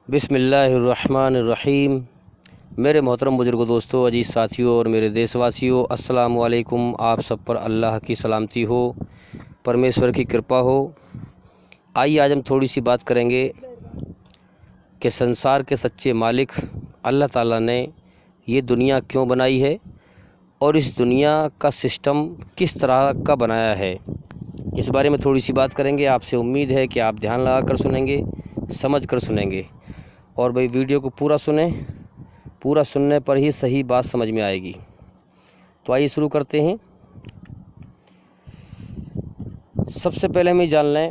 بسم اللہ الرحمن الرحیم۔ میرے محترم بزرگوں، دوستوں، عزیز ساتھیوں اور میرے دیش واسیوں، السلام علیکم۔ آپ سب پر اللہ کی سلامتی ہو، پرمیشور کی کرپا ہو۔ آئیے آج ہم تھوڑی سی بات کریں گے کہ سنسار کے سچے مالک اللہ تعالیٰ نے یہ دنیا کیوں بنائی ہے اور اس دنیا کا سسٹم کس طرح کا بنایا ہے۔ اس بارے میں تھوڑی سی بات کریں گے۔ آپ سے امید ہے کہ آپ دھیان لگا کر سنیں گے، سمجھ کر سنیں گے، اور بھائی ویڈیو کو پورا سنیں۔ پورا سننے پر ہی صحیح بات سمجھ میں آئے گی۔ تو آئیے شروع کرتے ہیں۔ سب سے پہلے ہم یہ جان لیں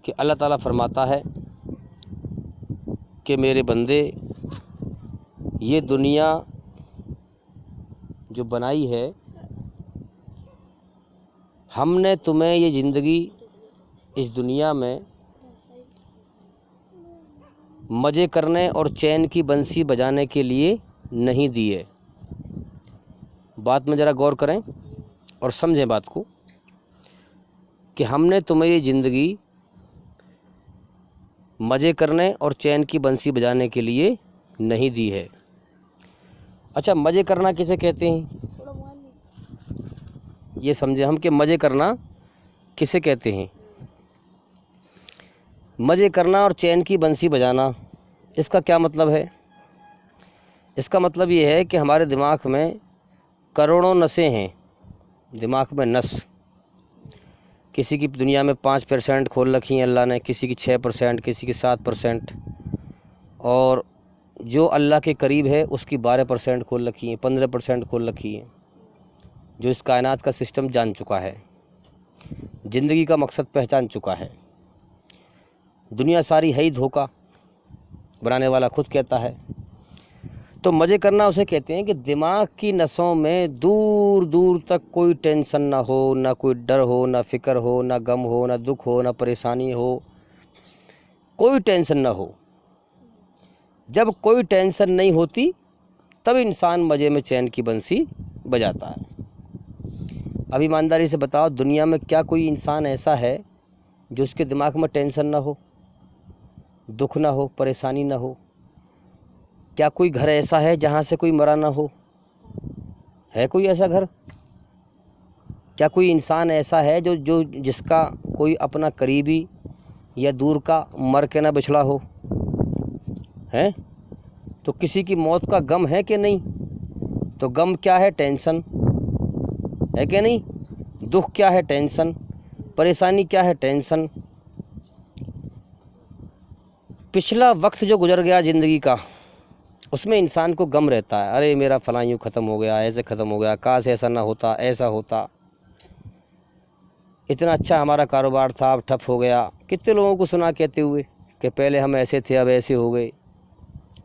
کہ اللہ تعالیٰ فرماتا ہے کہ میرے بندے، یہ دنیا جو بنائی ہے، ہم نے تمہیں یہ زندگی اس دنیا میں مزے کرنے اور چین کی بنسی بجانے کے لیے نہیں دی ہے۔ بات میں ذرا غور کریں اور سمجھیں بات کو کہ ہم نے تمہیں یہ زندگی مزے کرنے اور چین کی بنسی بجانے کے لیے نہیں دی ہے۔ اچھا، مزے کرنا کسے کہتے ہیں؟ یہ سمجھیں ہم کہ مزے کرنا کسے کہتے ہیں۔ مزے کرنا اور چین کی بنسی بجانا، اس کا کیا مطلب ہے؟ اس کا مطلب یہ ہے کہ ہمارے دماغ میں کروڑوں نسیں ہیں۔ دماغ میں نس کسی کی دنیا میں 5% کھول رکھی ہیں اللہ نے، کسی کی 6%، کسی کی 7%، اور جو اللہ کے قریب ہے اس کی 12% کھول رکھی ہیں، 15% کھول رکھی ہیں، جو اس کائنات کا سسٹم جان چکا ہے، زندگی کا مقصد پہچان چکا ہے۔ دنیا ساری ہے ہی دھوکہ، بنانے والا خود کہتا ہے۔ تو مزے کرنا اسے کہتے ہیں کہ دماغ کی نسوں میں دور دور تک کوئی ٹینشن نہ ہو، نہ کوئی ڈر ہو، نہ فکر ہو، نہ غم ہو، نہ دکھ ہو، نہ پریشانی ہو، کوئی ٹینشن نہ ہو۔ جب کوئی ٹینشن نہیں ہوتی تب انسان مزے میں چین کی بنسی بجاتا ہے۔ اب ایمانداری سے بتاؤ، دنیا میں کیا کوئی انسان ایسا ہے جو اس کے دماغ میں ٹینشن نہ ہو، دکھ نہ ہو، پریشانی نہ ہو؟ کیا کوئی گھر ایسا ہے جہاں سے کوئی مرا نہ ہو؟ ہے کوئی ایسا گھر؟ کیا کوئی انسان ایسا ہے جو جس کا کوئی اپنا قریبی یا دور کا مر کے نہ بچھڑا ہو؟ ہے؟ تو کسی کی موت کا غم ہے کہ نہیں؟ تو غم کیا ہے؟ ٹینشن ہے کہ نہیں؟ دکھ کیا ہے؟ ٹینشن۔ پریشانی کیا ہے؟ ٹینشن۔ پچھلا وقت جو گزر گیا زندگی کا، اس میں انسان کو غم رہتا ہے، ارے میرا فلاں یوں ختم ہو گیا، ایسے ختم ہو گیا، کاش ایسا نہ ہوتا، ایسا ہوتا، اتنا اچھا ہمارا کاروبار تھا اب ٹھپ ہو گیا۔ کتنے لوگوں کو سنا کہتے ہوئے کہ پہلے ہم ایسے تھے اب ایسے ہو گئے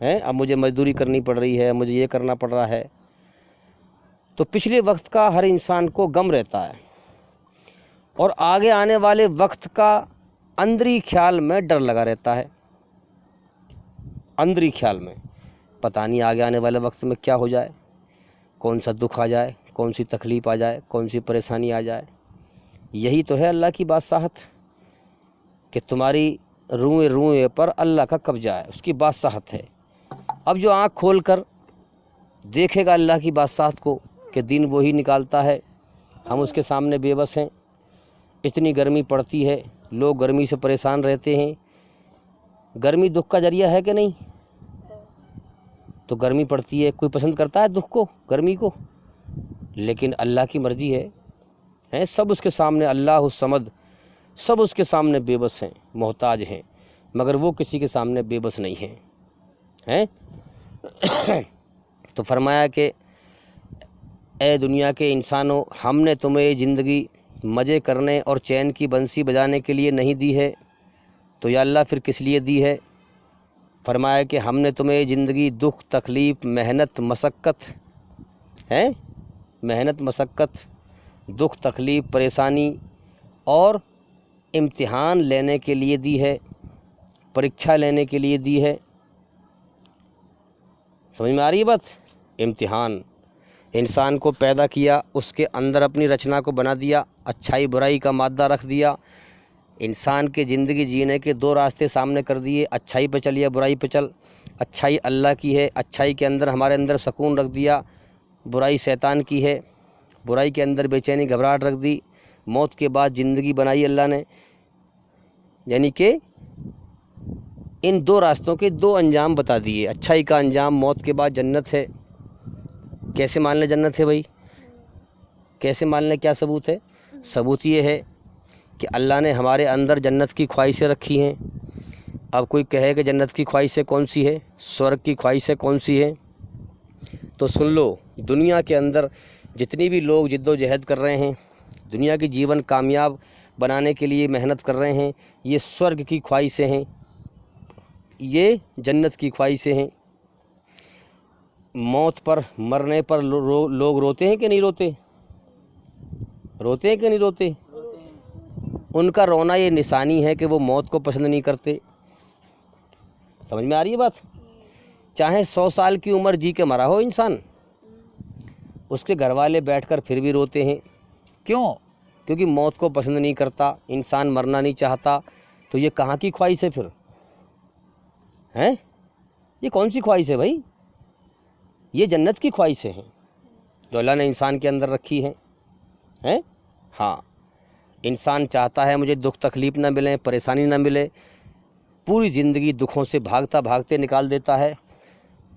ہیں، اب مجھے مزدوری کرنی پڑ رہی ہے، مجھے یہ کرنا پڑ رہا ہے۔ تو پچھلے وقت کا ہر انسان کو غم رہتا ہے، اور آگے آنے والے وقت کا اندری خیال میں ڈر لگا رہتا ہے۔ اندری خیال میں پتہ نہیں آگے آنے والے وقت میں کیا ہو جائے، کون سا دکھ آ جائے، کون سی تکلیف آ جائے، کون سی پریشانی آ جائے۔ یہی تو ہے اللہ کی بادشاہت کہ تمہاری روئیں روئیں پر اللہ کا قبضہ ہے، اس کی بادشاہت ہے۔ اب جو آنکھ کھول کر دیکھے گا اللہ کی بادشاہت کو کہ دن وہی نکالتا ہے، ہم اس کے سامنے بے بس ہیں۔ اتنی گرمی پڑتی ہے، لوگ گرمی سے پریشان رہتے ہیں۔ گرمی دکھ کا ذریعہ ہے کہ نہیں؟ تو گرمی پڑتی ہے، کوئی پسند کرتا ہے دکھ کو، گرمی کو؟ لیکن اللہ کی مرضی ہے، سب اس کے سامنے، اللہ الصمد، سب اس کے سامنے بے بس ہیں، محتاج ہیں، مگر وہ کسی کے سامنے بے بس نہیں ہیں۔ تو فرمایا کہ اے دنیا کے انسانوں، ہم نے تمہیں یہ زندگی مزے کرنے اور چین کی بنسی بجانے کے لیے نہیں دی ہے، تو یا اللہ پھر کس لیے دی ہے؟ فرمایا کہ ہم نے تمہیں زندگی دکھ، تکلیف، محنت، مشقت، محنت، مشقت، دکھ، تکلیف، پریشانی اور امتحان لینے کے لیے دی ہے، پریکشا لینے کے لیے دی ہے۔ سمجھ میں آ رہی ہے بات؟ امتحان، انسان کو پیدا کیا، اس کے اندر اپنی رچنا کو بنا دیا، اچھائی برائی کا مادہ رکھ دیا، انسان کے زندگی جینے کے دو راستے سامنے کر دیے، اچھائی پہ چل یا برائی پہ چل۔ اچھائی اللہ کی ہے، اچھائی کے اندر ہمارے اندر سکون رکھ دیا، برائی شیطان کی ہے، برائی کے اندر بے چینی گھبراہٹ رکھ دی۔ موت کے بعد زندگی بنائی اللہ نے، یعنی کہ ان دو راستوں کے دو انجام بتا دیے۔ اچھائی کا انجام موت کے بعد جنت ہے۔ کیسے مان لیں جنت ہے بھائی؟ کیسے مان لیں؟ کیا ثبوت ہے؟ ثبوت یہ ہے کہ اللہ نے ہمارے اندر جنت کی خواہشیں رکھی ہیں۔ اب کوئی کہے کہ جنت کی خواہشیں کون سی ہے، سورگ کی خواہشیں کون سی ہیں، تو سن لو، دنیا کے اندر جتنی بھی لوگ جد و جہد کر رہے ہیں، دنیا کی جیون کامیاب بنانے کے لیے محنت کر رہے ہیں، یہ سورگ کی خواہشیں ہیں، یہ جنت کی خواہشیں ہیں۔ موت پر، مرنے پر لوگ روتے ہیں کہ نہیں روتے؟ روتے ہیں کہ نہیں روتے؟ ان کا رونا یہ نشانی ہے کہ وہ موت کو پسند نہیں کرتے۔ سمجھ میں آ رہی ہے بات؟ چاہے 100 سال کی عمر جی کے مرا ہو انسان، اس کے گھر والے بیٹھ کر پھر بھی روتے ہیں۔ کیوں؟ کیونکہ موت کو پسند نہیں کرتا، انسان مرنا نہیں چاہتا۔ تو یہ کہاں کی خواہش ہے پھر؟ ہیں؟ یہ کون سی خواہش ہے بھائی؟ یہ جنت کی خواہشیں ہیں جو اللہ نے انسان کے اندر رکھی ہیں۔ ہاں، انسان چاہتا ہے مجھے دکھ تکلیف نہ ملے، پریشانی نہ ملے، پوری زندگی دکھوں سے بھاگتا بھاگتے نکال دیتا ہے،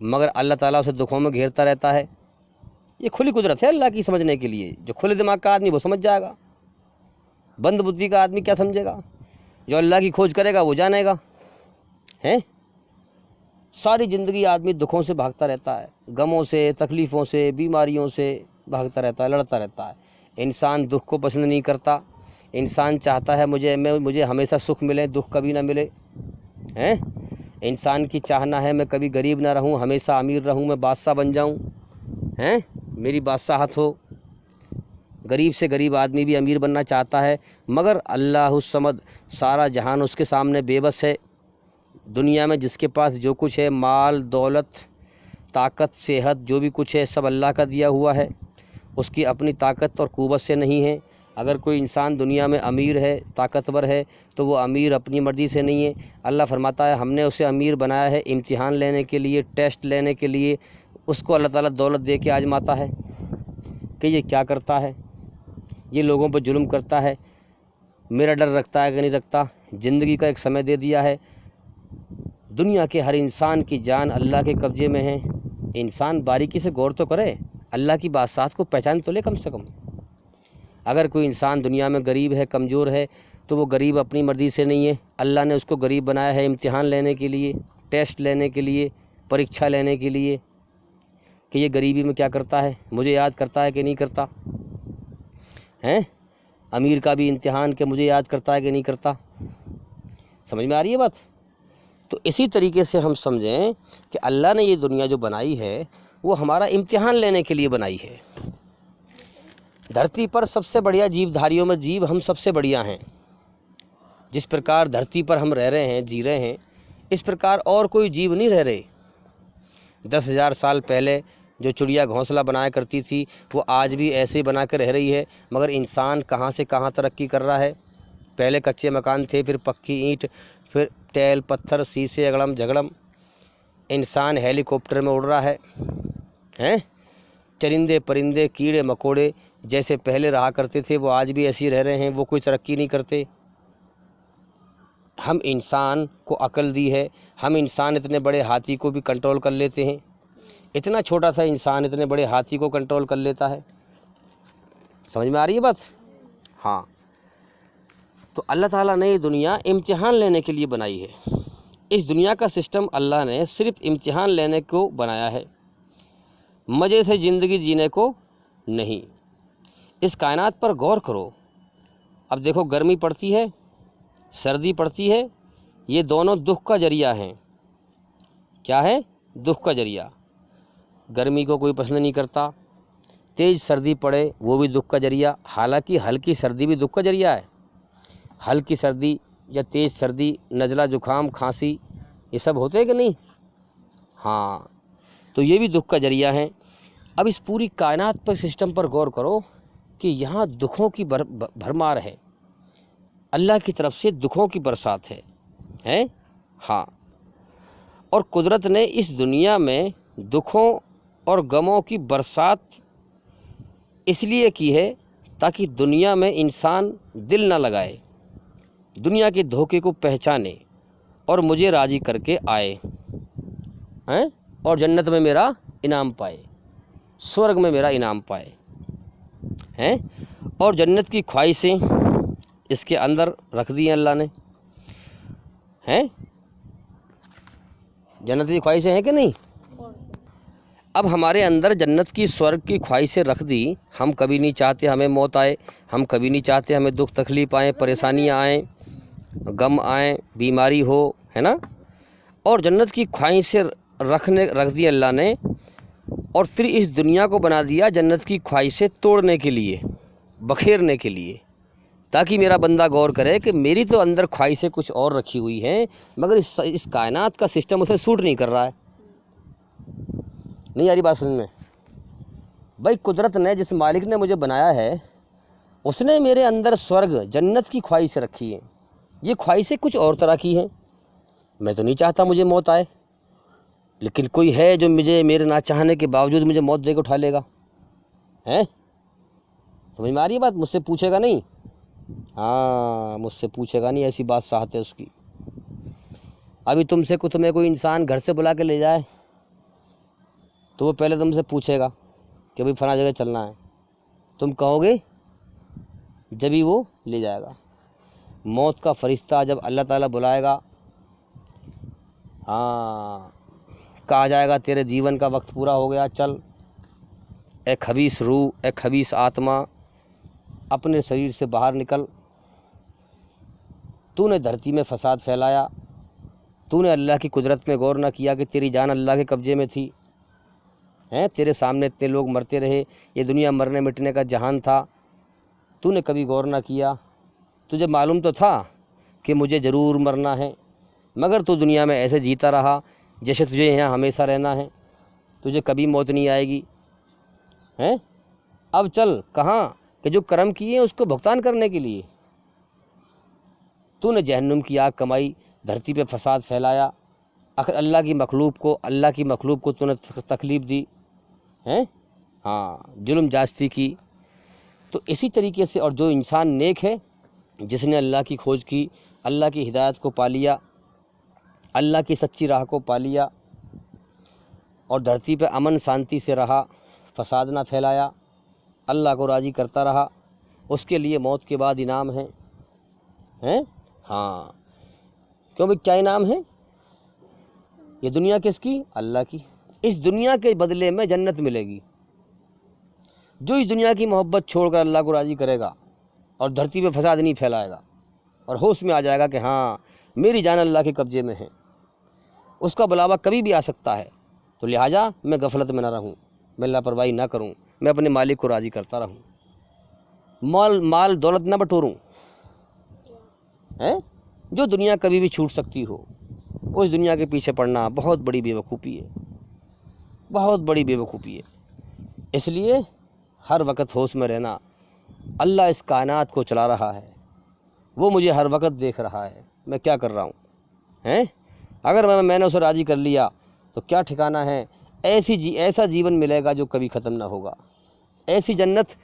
مگر اللہ تعالیٰ اسے دکھوں میں گھیرتا رہتا ہے۔ یہ کھلی قدرت ہے اللہ کی سمجھنے کے لیے۔ جو کھلے دماغ کا آدمی وہ سمجھ جائے گا، بند بدھی کا آدمی کیا سمجھے گا؟ جو اللہ کی کھوج کرے گا وہ جانے گا۔ ہیں؟ ساری زندگی آدمی دکھوں سے بھاگتا رہتا ہے، غموں سے، تکلیفوں سے، بیماریوں سے بھاگتا رہتا ہے، لڑتا رہتا ہے۔ انسان دکھ کو پسند نہیں کرتا۔ انسان چاہتا ہے مجھے ہمیشہ سکھ ملے، دکھ کبھی نہ ملے۔ ہیں؟ انسان کی چاہنا ہے میں کبھی غریب نہ رہوں، ہمیشہ امیر رہوں، میں بادشاہ بن جاؤں۔ ہیں؟ میری بادشاہت ہو۔ غریب سے غریب آدمی بھی امیر بننا چاہتا ہے، مگر اللہ الصمد، سارا جہان اس کے سامنے بے بس ہے۔ دنیا میں جس کے پاس جو کچھ ہے، مال، دولت، طاقت، صحت، جو بھی کچھ ہے سب اللہ کا دیا ہوا ہے، اس کی اپنی طاقت اور قوت سے نہیں ہے۔ اگر کوئی انسان دنیا میں امیر ہے، طاقتور ہے، تو وہ امیر اپنی مرضی سے نہیں ہے۔ اللہ فرماتا ہے ہم نے اسے امیر بنایا ہے امتحان لینے کے لیے، ٹیسٹ لینے کے لیے۔ اس کو اللہ تعالیٰ دولت دے کے آزماتا ہے کہ یہ کیا کرتا ہے، یہ لوگوں پر ظلم کرتا ہے، میرا ڈر رکھتا ہے کہ نہیں رکھتا۔ زندگی کا ایک سمے دے دیا ہے۔ دنیا کے ہر انسان کی جان اللہ کے قبضے میں ہے۔ انسان باریکی سے غور تو کرے، اللہ کی بادشاہت کو پہچان تو لے کم سے کم۔ اگر کوئی انسان دنیا میں غریب ہے، کمزور ہے، تو وہ غریب اپنی مرضی سے نہیں ہے، اللہ نے اس کو غریب بنایا ہے امتحان لینے کے لیے، ٹیسٹ لینے کے لیے، پریکشا لینے کے لیے، کہ یہ غریبی میں کیا کرتا ہے، مجھے یاد کرتا ہے کہ نہیں کرتا۔ ہیں؟ امیر کا بھی امتحان کہ مجھے یاد کرتا ہے کہ نہیں کرتا۔ سمجھ میں آ رہی ہے بات؟ تو اسی طریقے سے ہم سمجھیں کہ اللہ نے یہ دنیا جو بنائی ہے وہ ہمارا امتحان لینے کے لیے بنائی ہے۔ دھرتی پر سب سے بڑھیا جیو دھاریوں میں جیو ہم سب سے بڑھیا ہیں۔ جس پرکار دھرتی پر ہم رہ رہے ہیں، جی رہے ہیں، اس پرکار اور کوئی جیو نہیں رہ رہے۔ 10,000 سال پہلے جو چڑیا گھونسلہ بنایا کرتی تھی وہ آج بھی ایسے ہی بنا کے رہ رہی ہے، مگر انسان کہاں سے کہاں ترقی کر رہا ہے۔ پہلے کچے مکان تھے، پھر پکی اینٹ، پھر ٹیل، پتھر، سیسے، اگڑم جھگڑم۔ انسان ہیلی کاپٹر میں اڑ رہا ہے۔ ہیں؟ چرندے پرندے، کیڑے مکوڑے جیسے پہلے رہا کرتے تھے وہ آج بھی ایسے ہی رہ رہے ہیں، وہ کوئی ترقی نہیں کرتے۔ ہم انسان کو عقل دی ہے، ہم انسان اتنے بڑے ہاتھی کو بھی کنٹرول کر لیتے ہیں۔ اتنا چھوٹا سا انسان اتنے بڑے ہاتھی کو کنٹرول کر لیتا ہے۔ سمجھ میں آ رہی ہے بات؟ ہاں، تو اللہ تعالیٰ نے یہ دنیا امتحان لینے کے لیے بنائی ہے۔ اس دنیا کا سسٹم اللہ نے صرف امتحان لینے کو بنایا ہے، مزے سے زندگی جینے کو نہیں۔ اس کائنات پر غور کرو۔ اب دیکھو، گرمی پڑتی ہے، سردی پڑتی ہے، یہ دونوں دکھ کا ذریعہ ہیں۔ کیا ہے؟ دکھ کا ذریعہ۔ گرمی کو کوئی پسند نہیں کرتا، تیز سردی پڑے وہ بھی دکھ کا ذریعہ، حالانکہ ہلکی سردی بھی دکھ کا ذریعہ ہے۔ ہلکی سردی یا تیز سردی، نزلہ، زکام، کھانسی، یہ سب ہوتے ہیں کہ نہیں؟ ہاں، تو یہ بھی دکھ کا ذریعہ ہیں۔ اب اس پوری کائنات پر سسٹم پر غور کرو کہ یہاں دکھوں کی بھرمار ہے۔ اللہ کی طرف سے دکھوں کی برسات ہے ہاں، اور قدرت نے اس دنیا میں دکھوں اور غموں کی برسات اس لیے کی ہے تاکہ دنیا میں انسان دل نہ لگائے، دنیا کے دھوکے کو پہچانے اور مجھے راضی کر کے آئے اور جنت میں میرا انعام پائے، سورگ میں میرا انعام پائے اور جنت کی خواہشیں اس کے اندر رکھ دی ہیں اللہ نے جنت کی خواہشیں ہیں کہ نہیں؟ اب ہمارے اندر جنت کی سورگ کی خواہشیں رکھ دی، ہم کبھی نہیں چاہتے ہمیں موت آئے، ہم کبھی نہیں چاہتے ہمیں دکھ تکلیف آئیں، پریشانیاں آئیں، غم آئیں، بیماری ہو، ہے نا، اور جنت کی خواہشیں رکھ دی اللہ نے، اور پھر اس دنیا کو بنا دیا جنت کی خواہشیں توڑنے کے لیے، بکھیرنے کے لیے، تاکہ میرا بندہ غور کرے کہ میری تو اندر خواہشیں کچھ اور رکھی ہوئی ہیں، مگر اس کائنات کا سسٹم اسے سوٹ نہیں کر رہا ہے۔ نہیں آ رہی بات سمجھ میں؟ بھائی قدرت نے، جس مالک نے مجھے بنایا ہے، اس نے میرے اندر سورگ جنت کی خواہشیں رکھی ہیں، یہ خواہشیں کچھ اور طرح کی ہیں۔ میں تو نہیں چاہتا مجھے موت آئے، لیکن کوئی ہے جو میرے نہ چاہنے کے باوجود مجھے موت دے کے اٹھا لے گا، سمجھ میں آ رہی ہے بات؟ مجھ سے پوچھے گا نہیں، ہاں مجھ سے پوچھے گا نہیں، ایسی بات صحت ہے اس کی۔ ابھی تمہیں کوئی انسان گھر سے بلا کے لے جائے تو وہ پہلے تم سے پوچھے گا کہ بھئی فلاں جگہ چلنا ہے، تم کہو گے جبھی وہ لے جائے گا۔ موت کا فرشتہ جب اللہ تعالیٰ بلائے گا، کہا جائے گا تیرے جیون کا وقت پورا ہو گیا، چل اے خبیث روح، اے خبیث آتما، اپنے شریر سے باہر نکل، تو نے دھرتی میں فساد پھیلایا، تو نے اللہ کی قدرت میں غور نہ کیا کہ تیری جان اللہ کے قبضے میں تھی، تیرے سامنے اتنے لوگ مرتے رہے، یہ دنیا مرنے مٹنے کا جہان تھا، تو نے کبھی غور نہ کیا، تجھے معلوم تو تھا کہ مجھے ضرور مرنا ہے، مگر تو دنیا میں ایسے جیتا رہا جیسے تجھے یہاں ہمیشہ رہنا ہے، تجھے کبھی موت نہیں آئے گی، اب چل کہاں کہ جو کرم کیے اس کو بھگتان کرنے کے لیے۔ تو نے جہنم کی آگ کمائی، دھرتی پہ فساد پھیلایا، آخر اللہ کی مخلوق کو تو نے تکلیف دی، ظلم جاستی کی۔ تو اسی طریقے سے، اور جو انسان نیک ہے، جس نے اللہ کی کھوج کی، اللہ کی ہدایت کو پا لیا، اللہ کی سچی راہ کو پا لیا، اور دھرتی پہ امن شانتی سے رہا، فساد نہ پھیلایا، اللہ کو راضی کرتا رہا، اس کے لیے موت کے بعد انعام ہے، کیوں بھئی کیا انعام ہے؟ یہ دنیا کس کی؟ اللہ کی۔ اس دنیا کے بدلے میں جنت ملے گی۔ جو اس دنیا کی محبت چھوڑ کر اللہ کو راضی کرے گا اور دھرتی پہ فساد نہیں پھیلائے گا اور ہوش میں آ جائے گا کہ ہاں میری جان اللہ کے قبضے میں ہے، اس کا بلاوا کبھی بھی آ سکتا ہے، تو لہٰذا میں غفلت میں نہ رہوں، میں لاپرواہی نہ کروں، میں اپنے مالک کو راضی کرتا رہوں، مال دولت نہ بٹوروں، جو دنیا کبھی بھی چھوٹ سکتی ہو، اس دنیا کے پیچھے پڑنا بہت بڑی بیوقوفی ہے، بہت بڑی بیوقوفی ہے۔ اس لیے ہر وقت ہوش میں رہنا، اللہ اس کائنات کو چلا رہا ہے، وہ مجھے ہر وقت دیکھ رہا ہے میں کیا کر رہا ہوں، اگر میں نے اسے راضی کر لیا تو کیا ٹھکانہ ہے، ایسا جیون ملے گا جو کبھی ختم نہ ہوگا، ایسی جنت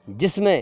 جس میں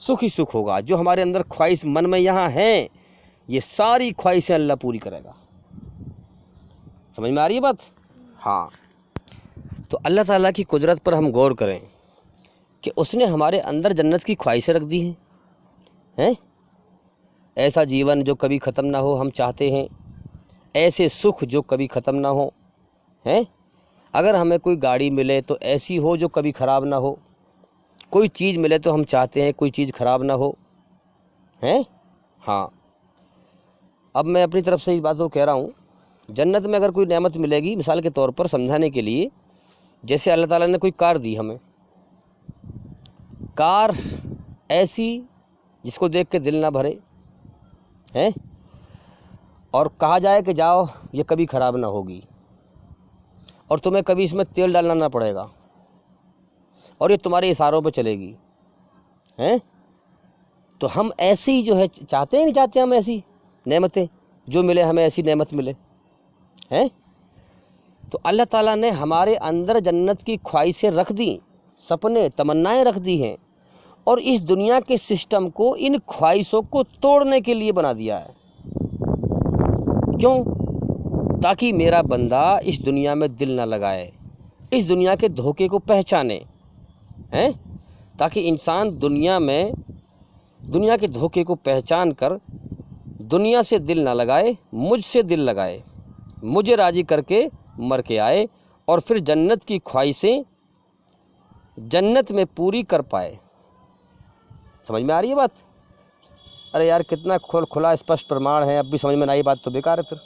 سکھ ہی سکھ ہوگا۔ جو ہمارے اندر خواہش من میں یہاں ہیں، یہ ساری خواہشیں اللہ پوری کرے گا۔ سمجھ میں آ رہی ہے بات؟ ہاں، تو اللہ تعالیٰ کی قدرت پر ہم غور کریں کہ اس نے ہمارے اندر جنت کی خواہشیں رکھ دی ہیں، ایسا جیون جو کبھی ختم نہ ہو ہم چاہتے ہیں، ایسے سکھ جو کبھی ختم نہ ہو، اگر ہمیں کوئی گاڑی ملے تو ایسی ہو جو کبھی خراب نہ ہو، کوئی چیز ملے تو ہم چاہتے ہیں کوئی چیز خراب نہ ہو، اب میں اپنی طرف سے اس بات کو کہہ رہا ہوں، جنت میں اگر کوئی نعمت ملے گی، مثال کے طور پر سمجھانے کے لیے، جیسے اللہ تعالیٰ نے کوئی کار دی ہمیں، کار ایسی جس کو دیکھ کے دل نہ بھرے، اور کہا جائے کہ جاؤ یہ کبھی خراب نہ ہوگی، اور تمہیں کبھی اس میں تیل ڈالنا نہ پڑے گا، اور یہ تمہارے اشاروں پہ چلے گی، ہیں؟ تو ہم ایسی جو ہے چاہتے ہیں نہیں چاہتے ہم ایسی نعمتیں جو ملے ہمیں ایسی نعمت ملے ہیں؟ تو اللہ تعالیٰ نے ہمارے اندر جنت کی خواہشیں رکھ دیں، سپنے تمنائیں رکھ دی ہیں، اور اس دنیا کے سسٹم کو ان خواہشوں کو توڑنے کے لیے بنا دیا ہے۔ کیوں؟ تاکہ میرا بندہ اس دنیا میں دل نہ لگائے، اس دنیا کے دھوکے کو پہچانے ہیں، تاکہ انسان دنیا کے دھوکے کو پہچان کر دنیا سے دل نہ لگائے، مجھ سے دل لگائے، مجھے راضی کر کے مر کے آئے، اور پھر جنت کی خواہشیں جنت میں پوری کر پائے۔ سمجھ میں آ رہی ہے بات؟ ارے یار کتنا کھلا اسپشٹ پرماڻ ہے، اب بھی سمجھ میں نہ آئی بات تو بیکار ہے۔ پھر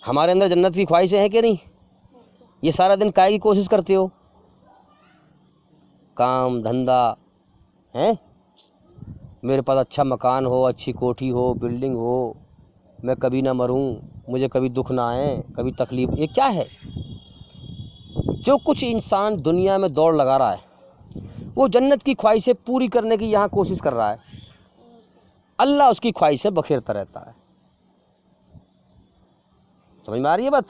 ہمارے اندر جنت کی خواہشیں ہیں کہ نہیں؟ یہ سارا دن کائے کی کوشش کرتے ہو؟ کام دھندا ہیں، میرے پاس اچھا مکان ہو، اچھی کوٹھی ہو، بلڈنگ ہو، میں کبھی نہ مروں، مجھے کبھی دکھ نہ آئے، کبھی تکلیف۔ یہ کیا ہے؟ جو کچھ انسان دنیا میں دوڑ لگا رہا ہے وہ جنت کی خواہشیں پوری کرنے کی یہاں کوشش کر رہا ہے، اللہ اس کی خواہشیں بکھیرتا رہتا ہے۔ سمجھ میں آ رہی ہے بات؟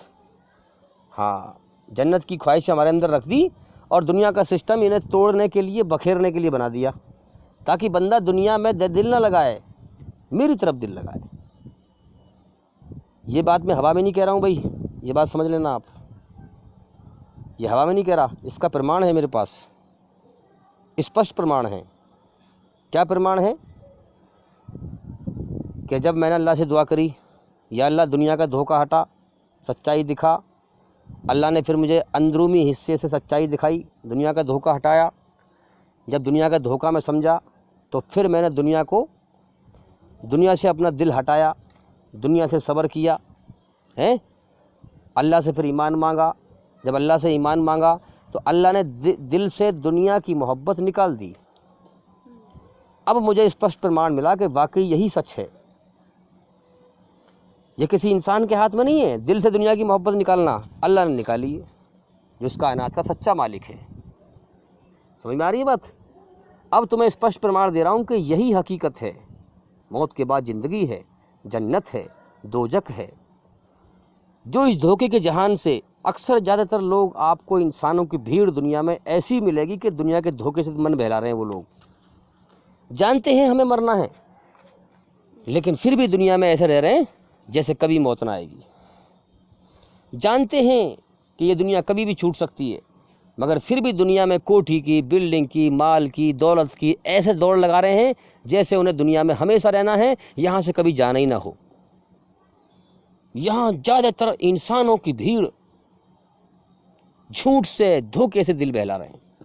ہاں، جنت کی خواہشیں ہمارے اندر رکھ دی اور دنیا کا سسٹم انہیں توڑنے کے لیے، بکھیرنے کے لیے بنا دیا، تاکہ بندہ دنیا میں دل نہ لگائے، میری طرف دل لگائے۔ یہ بات میں ہوا میں نہیں کہہ رہا ہوں بھائی، یہ بات سمجھ لینا آپ، یہ ہوا میں نہیں کہہ رہا، اس کا پرماڻ ہے میرے پاس، اسپشٹ پرماڻ ہے۔ کیا پرماڻ ہے؟ کہ جب میں نے اللہ سے دعا کری، یا اللہ دنیا کا دھوکہ ہٹا، سچائی دکھا، اللہ نے پھر مجھے اندرونی حصے سے سچائی دکھائی، دنیا کا دھوکہ ہٹایا۔ جب دنیا کا دھوکہ میں سمجھا تو پھر میں نے دنیا سے اپنا دل ہٹایا، دنیا سے صبر کیا ہیں، اللہ سے پھر ایمان مانگا۔ جب اللہ سے ایمان مانگا تو اللہ نے دل سے دنیا کی محبت نکال دی۔ اب مجھے اسپشٹ پرماڻ ملا کہ واقعی یہی سچ ہے، یہ کسی انسان کے ہاتھ میں نہیں ہے، دل سے دنیا کی محبت نکالنا، اللہ نے نکالی ہے، جو اس کائنات کا سچا مالک ہے۔ سمجھ میں آ رہی ہے بات؟ اب تمہیں اسپشٹ پرماڻ دے رہا ہوں کہ یہی حقیقت ہے، موت کے بعد زندگی ہے، جنت ہے، دوزخ ہے۔ جو اس دھوکے کے جہان سے اکثر زیادہ تر لوگ آپ کو، انسانوں کی بھیڑ دنیا میں ایسی ملے گی کہ دنیا کے دھوکے سے من بہلا رہے ہیں، وہ لوگ جانتے ہیں ہمیں مرنا ہے، لیکن پھر بھی دنیا میں ایسے رہ رہے ہیں جیسے کبھی موت نہ آئے گی، جانتے ہیں کہ یہ دنیا کبھی بھی چھوٹ سکتی ہے، مگر پھر بھی دنیا میں کوٹھی کی، بلڈنگ کی، مال کی، دولت کی ایسے دوڑ لگا رہے ہیں جیسے انہیں دنیا میں ہمیشہ رہنا ہے، یہاں سے کبھی جانا ہی نہ ہو۔ یہاں زیادہ تر انسانوں کی بھیڑ جھوٹ سے، دھوکے سے دل بہلا رہے ہیں۔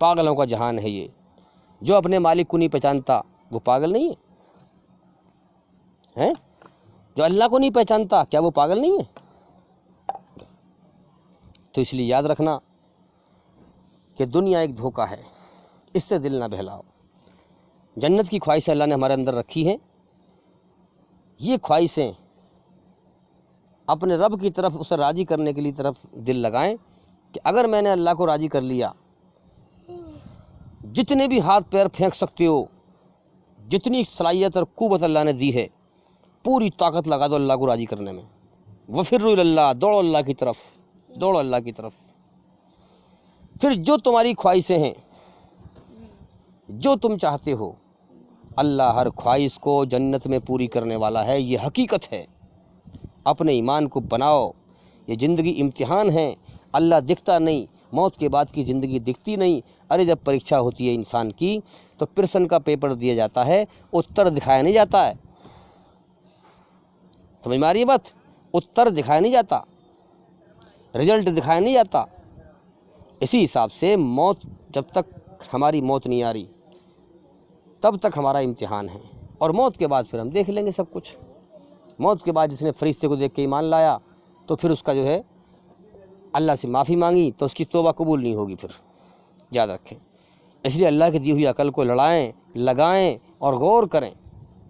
پاگلوں کا جہان ہے یہ، جو اپنے مالک کو نہیں پہچانتا وہ پاگل نہیں ہے، جو اللہ کو نہیں پہچانتا کیا وہ پاگل نہیں ہے؟ تو اس لیے یاد رکھنا کہ دنیا ایک دھوکہ ہے، اس سے دل نہ بہلاؤ۔ جنت کی خواہشیں اللہ نے ہمارے اندر رکھی ہیں، یہ خواہشیں اپنے رب کی طرف، اسے راضی کرنے کے لیے طرف دل لگائیں کہ اگر میں نے اللہ کو راضی کر لیا، جتنے بھی ہاتھ پیر پھینک سکتے ہو، جتنی صلاحیت اور قوت اللہ نے دی ہے، پوری طاقت لگا دو اللہ کو راضی کرنے میں۔ وَفِرُّوا إِلَى اللَّهِ، دوڑو اللہ کی طرف، دوڑو اللہ کی طرف۔ پھر جو تمہاری خواہشیں ہیں، جو تم چاہتے ہو، اللہ ہر خواہش کو جنت میں پوری کرنے والا ہے، یہ حقیقت ہے۔ اپنے ایمان کو بناؤ، یہ زندگی امتحان ہے، اللہ دکھتا نہیں، موت کے بعد کی زندگی دکھتی نہیں۔ ارے جب پریکشا ہوتی ہے انسان کی تو پرسن کا پیپر دیا جاتا ہے، اتر دکھایا نہیں جاتا ہے، سمجھ میں آ رہی ہے بات؟ اتر دکھایا نہیں جاتا، رزلٹ دکھایا نہیں جاتا۔ اسی حساب سے موت، جب تک ہماری موت نہیں آ رہی تب تک ہمارا امتحان ہے، اور موت کے بعد پھر ہم دیکھ لیں گے سب کچھ۔ موت کے بعد جس نے فرشتے کو دیکھ کے ایمان لایا تو پھر اس کا جو ہے اللہ سے معافی مانگی تو اس کی توبہ قبول نہیں ہوگی، پھر یاد رکھیں۔ اس لیے اللہ کی دی ہوئی عقل کو لگائیں اور غور کریں،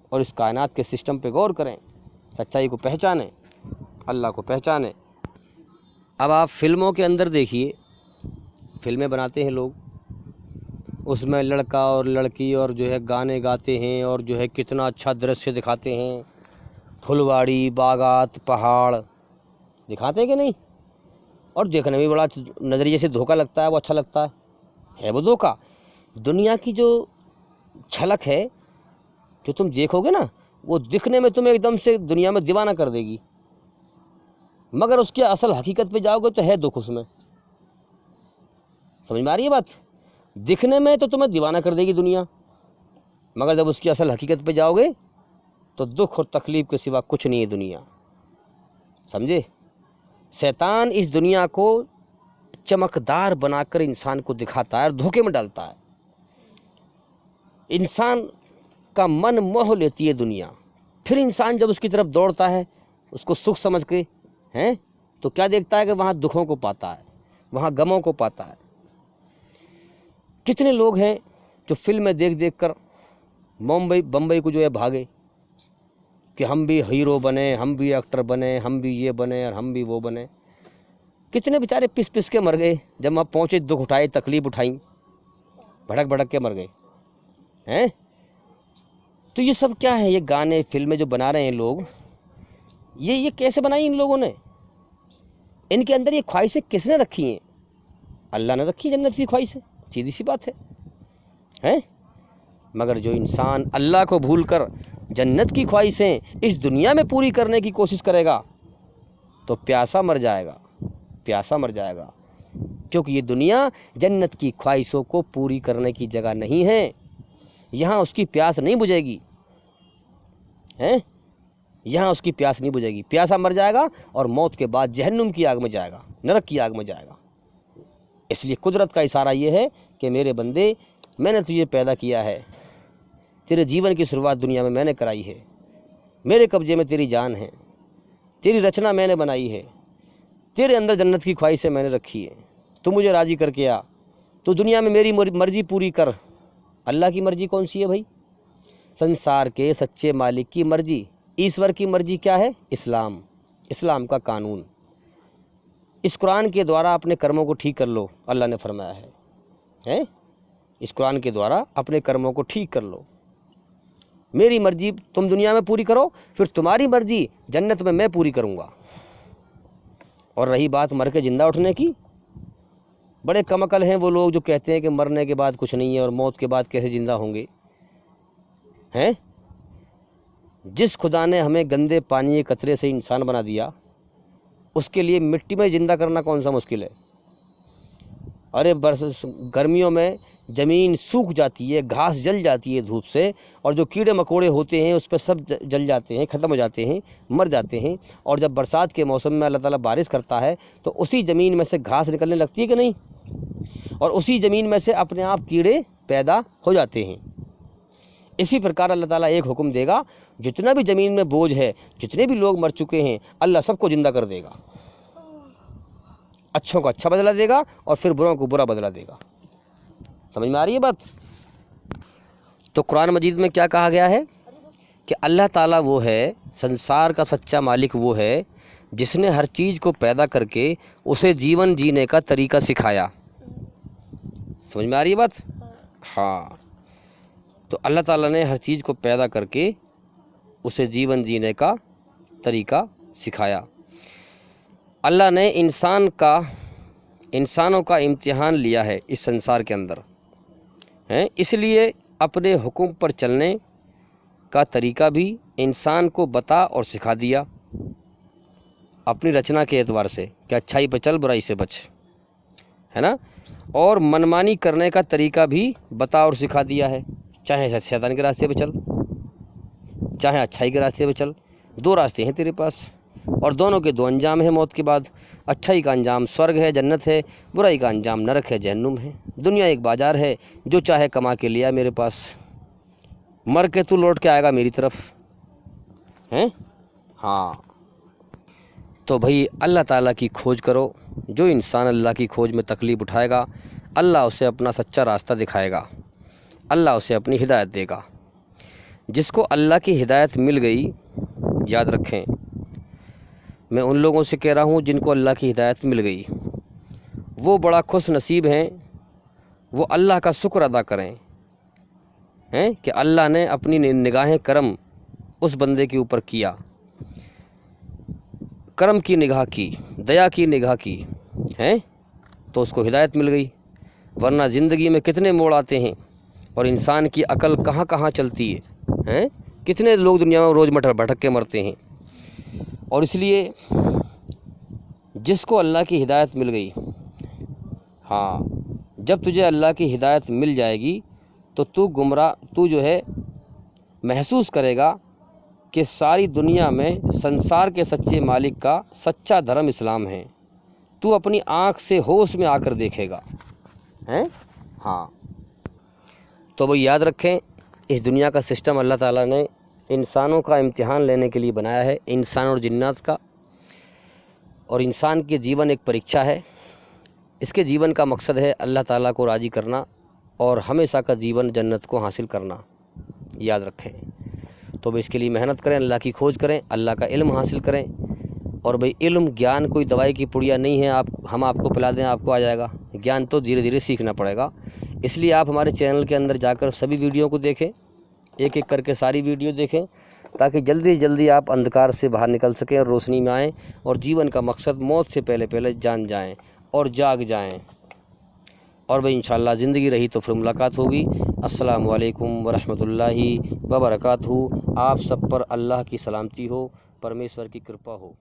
اور اس کائنات کے سسٹم پہ غور کریں، سچائی کو پہچانیں، اللہ کو پہچانیں۔ اب آپ فلموں کے اندر دیکھیے، فلمیں بناتے ہیں لوگ، اس میں لڑکا اور لڑکی اور جو ہے گانے گاتے ہیں اور جو ہے کتنا اچھا درشیہ دکھاتے ہیں، پھلواڑی، باغات، پہاڑ دکھاتے ہیں کہ نہیں؟ اور دیکھنے میں بڑا نظریے سے دھوکا لگتا ہے، وہ اچھا لگتا ہے وہ دھوکا۔ دنیا کی جو جھلک ہے جو تم دیکھو گے نا، وہ دکھنے میں تمہیں ایک دم سے دنیا میں دیوانہ کر دے گی، مگر اس کی اصل حقیقت پہ جاؤ گے تو ہے دکھ اس میں۔ سمجھ میں آ رہی ہے بات؟ دکھنے میں تو تمہیں دیوانہ کر دے گی دنیا، مگر جب اس کی اصل حقیقت پہ جاؤ گے تو دکھ اور تکلیف کے سوا کچھ نہیں ہے دنیا۔ سمجھے؟ شیطان اس دنیا کو چمکدار بنا کر انسان کو دکھاتا ہے اور دھوکے میں ڈالتا ہے۔ انسان کا من موہ لیتی ہے دنیا، پھر انسان جب اس کی طرف دوڑتا ہے اس کو سکھ سمجھ کے تو کیا دیکھتا ہے کہ وہاں دکھوں کو پاتا ہے، وہاں غموں کو پاتا ہے۔ کتنے لوگ ہیں جو فلمیں دیکھ دیکھ کر بمبئی کو جو ہے بھاگے کہ ہم بھی ہیرو بنے، ہم بھی ایکٹر بنے، ہم بھی یہ بنے اور ہم بھی وہ بنے۔ کتنے بیچارے پس پس کے مر گئے، جب وہاں پہنچے دکھ اٹھائے، تکلیف اٹھائیں، بھڑک بھڑک کے مر گئے۔ تو یہ سب کیا ہے؟ یہ گانے، فلمیں جو بنا رہے ہیں لوگ، یہ کیسے بنائی ان لوگوں نے؟ ان کے اندر یہ خواہشیں کس نے رکھی ہیں؟ اللہ نے رکھی جنت کی خواہشیں، سیدھی سی بات ہے۔ مگر جو انسان اللہ کو بھول کر جنت کی خواہشیں اس دنیا میں پوری کرنے کی کوشش کرے گا تو پیاسا مر جائے گا، پیاسا مر جائے گا، کیونکہ یہ دنیا جنت کی خواہشوں کو پوری کرنے کی جگہ نہیں ہے۔ یہاں اس کی پیاس نہیں بجھے گی، یہاں اس کی پیاس نہیں بجھے گی، پیاسا مر جائے گا اور موت کے بعد جہنم کی آگ میں جائے گا، نرک کی آگ میں جائے گا۔ اس لیے قدرت کا اشارہ یہ ہے کہ میرے بندے، میں نے تجھے پیدا کیا ہے، تیرے جیون کی شروعات دنیا میں نے کرائی ہے، میرے قبضے میں تیری جان ہے، تیری رچنا میں نے بنائی ہے، تیرے اندر جنت کی خواہشیں میں نے رکھی ہے، تو مجھے راضی کر کے آ، تو دنیا میں میری مرضی پوری کر۔ اللہ کی مرضی کون سی ہے بھائی؟ سنسار کے سچے مالک کی مرضی، ایشور کی مرضی کیا ہے؟ اسلام کا قانون۔ اس قرآن کے دوارا اپنے کرموں کو ٹھیک کر لو، اللہ نے فرمایا ہے، اس قرآن کے دوارا اپنے کرموں کو ٹھیک کر لو، میری مرضی تم دنیا میں پوری کرو، پھر تمہاری مرضی جنت میں پوری کروں گا۔ اور رہی بات مر کے زندہ اٹھنے کی، بڑے کم عقل ہیں وہ لوگ جو کہتے ہیں کہ مرنے کے بعد کچھ نہیں ہے اور موت کے بعد کیسے زندہ ہوں گے۔ جس خدا نے ہمیں گندے پانی کے قطرے سے انسان بنا دیا، اس کے لیے مٹی میں زندہ کرنا کون سا مشکل ہے؟ ارے گرمیوں میں زمین سوکھ جاتی ہے، گھاس جل جاتی ہے دھوپ سے، اور جو کیڑے مکوڑے ہوتے ہیں اس پہ سب جل جاتے ہیں، ختم ہو جاتے ہیں، مر جاتے ہیں۔ اور جب برسات کے موسم میں اللہ تعالیٰ بارش کرتا ہے تو اسی زمین میں سے گھاس نکلنے لگتی ہے کہ نہیں؟ اور اسی زمین میں سے اپنے آپ کیڑے پیدا ہو جاتے ہیں۔ اسی پرکار اللہ تعالیٰ ایک حکم دے گا، جتنا بھی زمین میں بوجھ ہے، جتنے بھی لوگ مر چکے ہیں، اللہ سب کو زندہ کر دے گا، اچھوں کو اچھا بدلہ دے گا اور پھر بروں کو برا بدلہ دے گا۔ سمجھ میں آ رہی ہے بات؟ تو قرآن مجید میں کیا کہا گیا ہے کہ اللہ تعالیٰ وہ ہے، سنسار کا سچا مالک وہ ہے جس نے ہر چیز کو پیدا کر کے اسے جیون جینے کا طریقہ سکھایا۔ سمجھ میں آ رہی ہے بات؟ ہاں، تو اللہ تعالیٰ نے ہر چیز کو پیدا کر کے اسے جیون جینے کا طریقہ سکھایا۔ اللہ نے انسانوں کا امتحان لیا ہے اس سنسار کے اندر، اس لیے اپنے حکم پر چلنے کا طریقہ بھی انسان کو بتا اور سکھا دیا، اپنی رچنا کے اعتبار سے کہ اچھائی پہ چل، برائی سے بچ، ہے نا؟ اور منمانی کرنے کا طریقہ بھی بتا اور سکھا دیا ہے، چاہے شیطان کے راستے پہ چل، چاہے اچھائی کے راستے پہ چل، دو راستے ہیں تیرے پاس، اور دونوں کے دو انجام ہیں موت کے بعد۔ اچھائی کا انجام سورگ ہے، جنت ہے، برائی کا انجام نرک ہے، جہنم ہے۔ دنیا ایک بازار ہے، جو چاہے کما کے لیا میرے پاس، مر کے تو لوٹ کے آئے گا میری طرف، ہاں۔ تو بھئی اللہ تعالیٰ کی کھوج کرو۔ جو انسان اللہ کی کھوج میں تکلیف اٹھائے گا، اللہ اسے اپنا سچا راستہ دکھائے گا، اللہ اسے اپنی ہدایت دے گا۔ جس کو اللہ کی ہدایت مل گئی، یاد رکھیں، میں ان لوگوں سے کہہ رہا ہوں جن کو اللہ کی ہدایت مل گئی، وہ بڑا خوش نصیب ہیں، وہ اللہ کا شکر ادا کریں ہیں کہ اللہ نے اپنی نگاہ کرم اس بندے کے اوپر کیا، کرم کی نگاہ کی، دیا کی نگاہ کی ہیں، تو اس کو ہدایت مل گئی۔ ورنہ زندگی میں کتنے موڑ آتے ہیں اور انسان کی عقل کہاں کہاں چلتی ہے، کتنے لوگ دنیا میں روز بھٹک کے مرتے ہیں۔ اور اس لیے جس کو اللہ کی ہدایت مل گئی، ہاں جب تجھے اللہ کی ہدایت مل جائے گی تو تو جو ہے محسوس کرے گا کہ ساری دنیا میں سنسار کے سچے مالک کا سچا دھرم اسلام ہے۔ تو اپنی آنکھ سے ہوش میں آ کر دیکھے گا ہیں۔ ہاں تو وہ یاد رکھیں، اس دنیا کا سسٹم اللہ تعالیٰ نے انسانوں کا امتحان لینے کے لیے بنایا ہے، انسان اور جنات کا۔ اور انسان کے جیون ایک پریکشا ہے، اس کے جیون کا مقصد ہے اللہ تعالیٰ کو راضی کرنا اور ہمیشہ کا جیون جنت کو حاصل کرنا، یاد رکھیں۔ تو اس کے لیے محنت کریں، اللہ کی کھوج کریں، اللہ کا علم حاصل کریں۔ اور بھئی علم گیان کوئی دوائی کی پڑیا نہیں ہے ہم آپ کو پلا دیں آپ کو آ جائے گا، گیان تو دھیرے دھیرے سیکھنا پڑے گا۔ اس لیے آپ ہمارے چینل کے اندر جا کر سبھی ویڈیو کو دیکھیں، ایک ایک کر کے ساری ویڈیو دیکھیں، تاکہ جلدی جلدی آپ اندھکار سے باہر نکل سکیں اور روشنی میں آئیں اور جیون کا مقصد موت سے پہلے جان جائیں اور جاگ جائیں۔ اور بھئی انشاءاللہ زندگی رہی تو پھر ملاقات ہوگی۔ السلام علیکم ورحمۃ اللہ وبرکاتہ۔ آپ سب پر اللہ کی سلامتی ہو، پرمیشور کی کرپا ہو۔